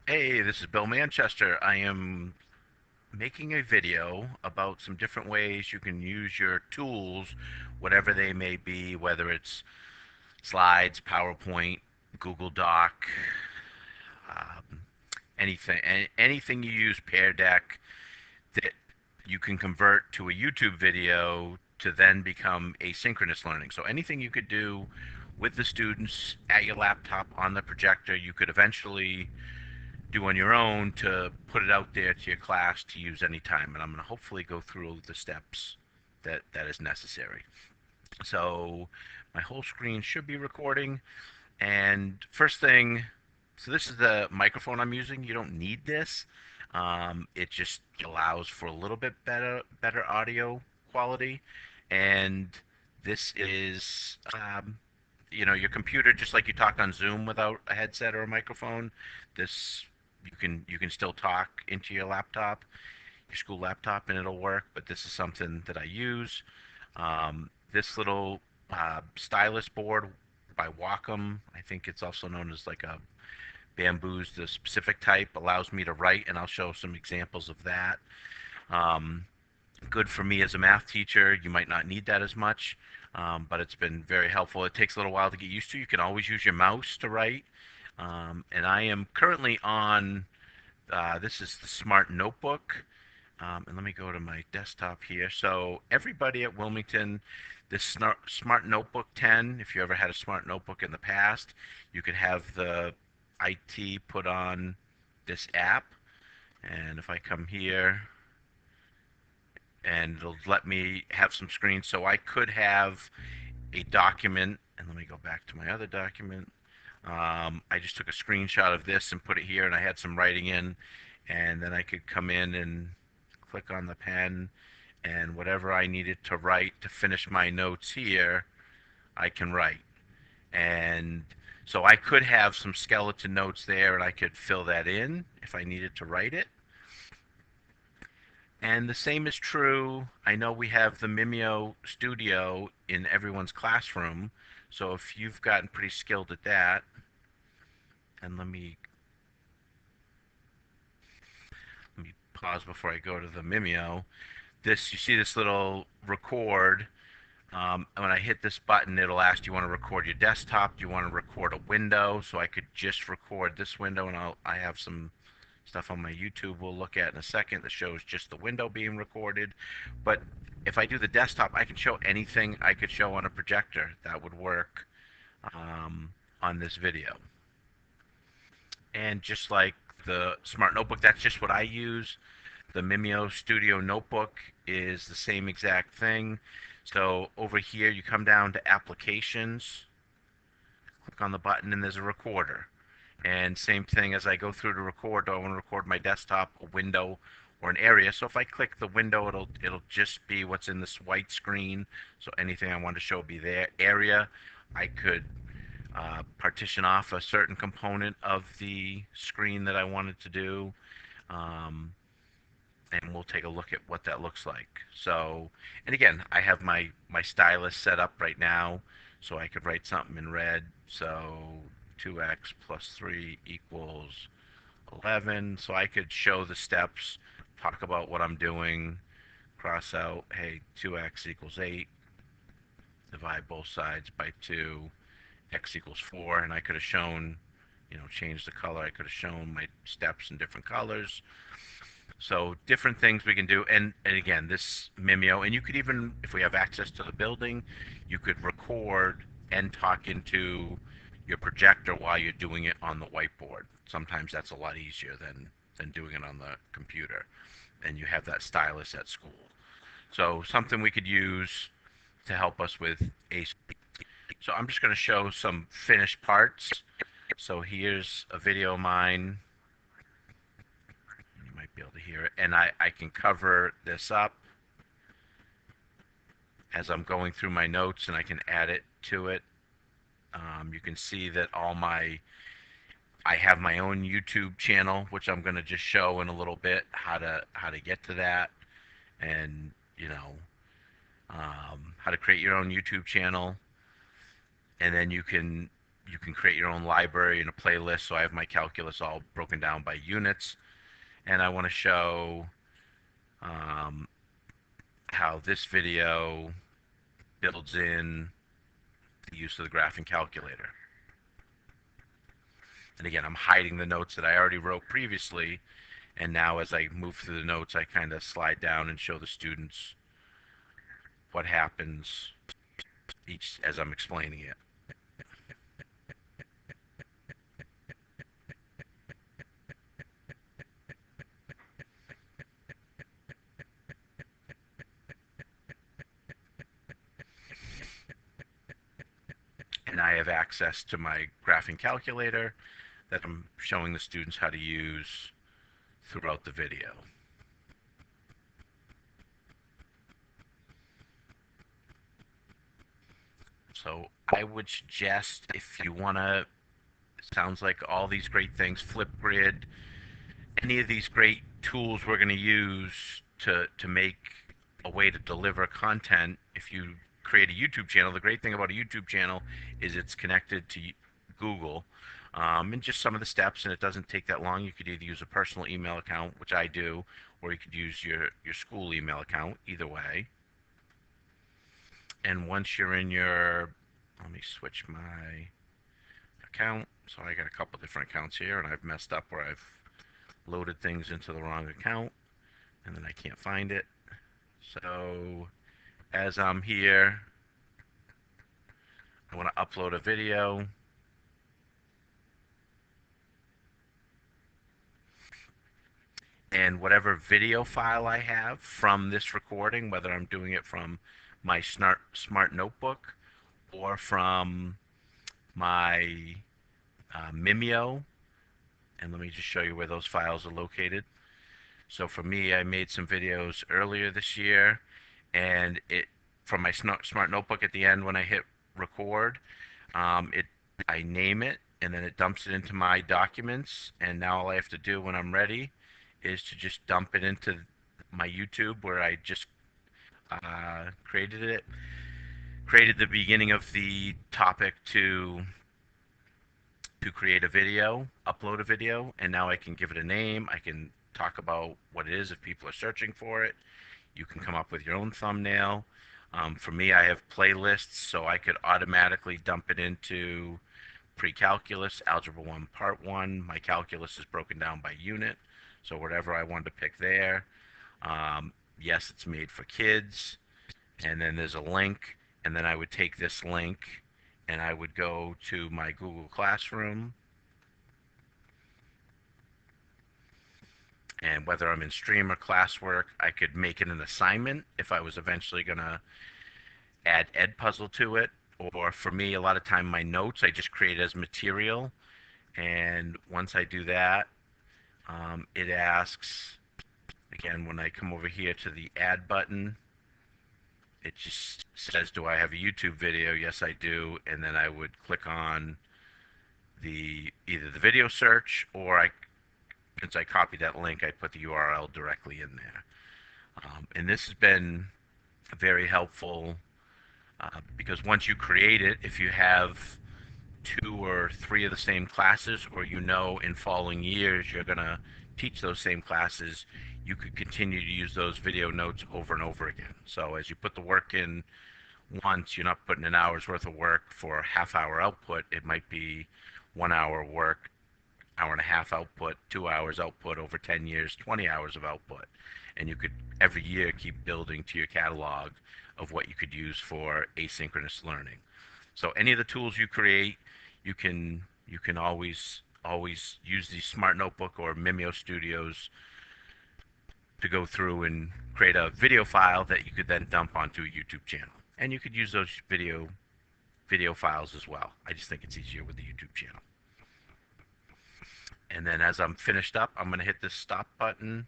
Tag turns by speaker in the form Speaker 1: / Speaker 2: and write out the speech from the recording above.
Speaker 1: Hey, this is Bill Manchester. I am making a video about some different ways you can use your tools, whatever they may be, whether it's slides, PowerPoint, Google Doc, um, anything you use, Pear Deck, that you can convert to a YouTube video to then become asynchronous learning. So anything you could do with the students at your laptop on the projector, you could eventually do on your own to put it out there to your class to use anytime. And I'm going to hopefully go through the steps that is necessary. So my whole screen should be recording. And first thing, so this is the microphone I'm using. You don't need this. It just allows for a little bit better audio quality. And this is your computer, just like you talk on Zoom without a headset or a microphone. This you can still talk into your laptop, your school laptop, and it'll work. But this is something that I use. This little stylus board by Wacom, I think it's also known as like a bamboo's, the specific type, allows me to write, and I'll show some examples of that. Um, Good for me as a math teacher. You might not need that as much, but it's been very helpful. It takes a little while to get used to. You can always use your mouse to write. And I am currently on, this is the Smart Notebook. And let me go to my desktop here. So everybody at Wilmington, this Smart Notebook 10, if you ever had a Smart Notebook in the past, you could have the IT put on this app. And if I come here, and it'll let me have some screens. So I could have a document, and let me go back to my other document. I just took a screenshot of this and put it here, and I had some writing in, and then I could come in and click on the pen, and whatever I needed to write to finish my notes here, I can write. And so I could have some skeleton notes there, and I could fill that in if I needed to write it. And the same is true. I know we have the Mimeo studio in everyone's classroom. So if you've gotten pretty skilled at that, and let me pause before I go to the Mimeo. This, you see this little record. When I hit this button, it'll ask, do you want to record your desktop? Do you want to record a window? So I could just record this window, and I have some stuff on my YouTube we'll look at in a second that shows just the window being recorded. But if I do the desktop, I can show anything I could show on a projector that would work on this video. And just like the Smart Notebook, that's just what I use. The Mimeo Studio Notebook is the same exact thing. So over here, you come down to Applications, click on the button, and there's a recorder. And same thing as I go through to record, do I want to record my desktop, a window, or an area? So if I click the window, it'll just be what's in this white screen. So anything I want to show will be there. Area, I could partition off a certain component of the screen that I wanted to do. And we'll take a look at what that looks like. So, and again, I have my stylus set up right now, so I could write something in red. So 2x plus 3 equals 11. So I could show the steps, talk about what I'm doing, cross out, hey, 2x equals 8, divide both sides by 2, x equals 4, and I could have shown, change the color. I could have shown my steps in different colors. So different things we can do. And again, this Mimeo, and you could even, if we have access to the building, you could record and talk into your projector while you're doing it on the whiteboard. Sometimes that's a lot easier than doing it on the computer. And you have that stylus at school. So something we could use to help us with a. So I'm just going to show some finished parts. So here's a video of mine. You might be able to hear it. And I can cover this up as I'm going through my notes, and I can add it to it. You can see that I have my own YouTube channel, which I'm going to just show in a little bit how to get to that, and how to create your own YouTube channel, and then you can You can create your own library and a playlist. So I have my calculus all broken down by units, and I want to show um, how this video builds in the use of the graphing calculator. And again, I'm hiding the notes that I already wrote previously, and now as I move through the notes, I kind of slide down and show the students what happens each as I'm explaining it. And I have access to my graphing calculator that I'm showing the students how to use throughout the video. So I would suggest, if you want to, sounds like all these great things, Flipgrid, any of these great tools we're going to use to make a way to deliver content. If you create a YouTube channel, the great thing about a YouTube channel is it's connected to Google, and just some of the steps, and it doesn't take that long. You could either use a personal email account, which I do, or you could use your school email account, either way. And once you're in your, let me switch my account. So I got a couple different accounts here, and I've messed up where I've loaded things into the wrong account, and then I can't find it. So as I'm here, I want to upload a video. And whatever video file I have from this recording, whether I'm doing it from my smart notebook or from my Mimeo, and let me just show you where those files are located. So for me, I made some videos earlier this year, and it from my smart notebook at the end when I hit record, it I name it, and then it dumps it into my documents, and now all I have to do when I'm ready is to just dump it into my YouTube where I just created the beginning of the topic to create a video, upload a video, and now I can give it a name. I can talk about what it is if people are searching for it. You can come up with your own thumbnail. For me, I have playlists, so I could automatically dump it into pre-calculus, Algebra 1, Part 1. My calculus is broken down by unit, so whatever I wanted to pick there. Yes, it's made for kids, and then there's a link, and then I would take this link and I would go to my Google Classroom, and whether I'm in stream or classwork, I could make it an assignment if I was eventually going to add Edpuzzle to it. Or for me, a lot of time my notes I just create as material, and once I do that, it asks, again, when I come over here to the add button, it just says, do I have a YouTube video? Yes, I do. And then I would click on either the video search, or since I copied that link, I put the URL directly in there. And this has been very helpful because once you create it, if you have 2 or 3 of the same classes, or in following years you're going to teach those same classes, you could continue to use those video notes over and over again. So as you put the work in once, you're not putting an hour's worth of work for half-hour output. It might be 1 hour work, hour and a half output, 2 hours output over 10 years, 20 hours of output. And you could every year keep building to your catalog of what you could use for asynchronous learning. So any of the tools you create, you can always use the Smart Notebook or Mimeo Studios to go through and create a video file that you could then dump onto a YouTube channel. And you could use those video files as well. I just think it's easier with the YouTube channel. And then as I'm finished up, I'm going to hit this stop button,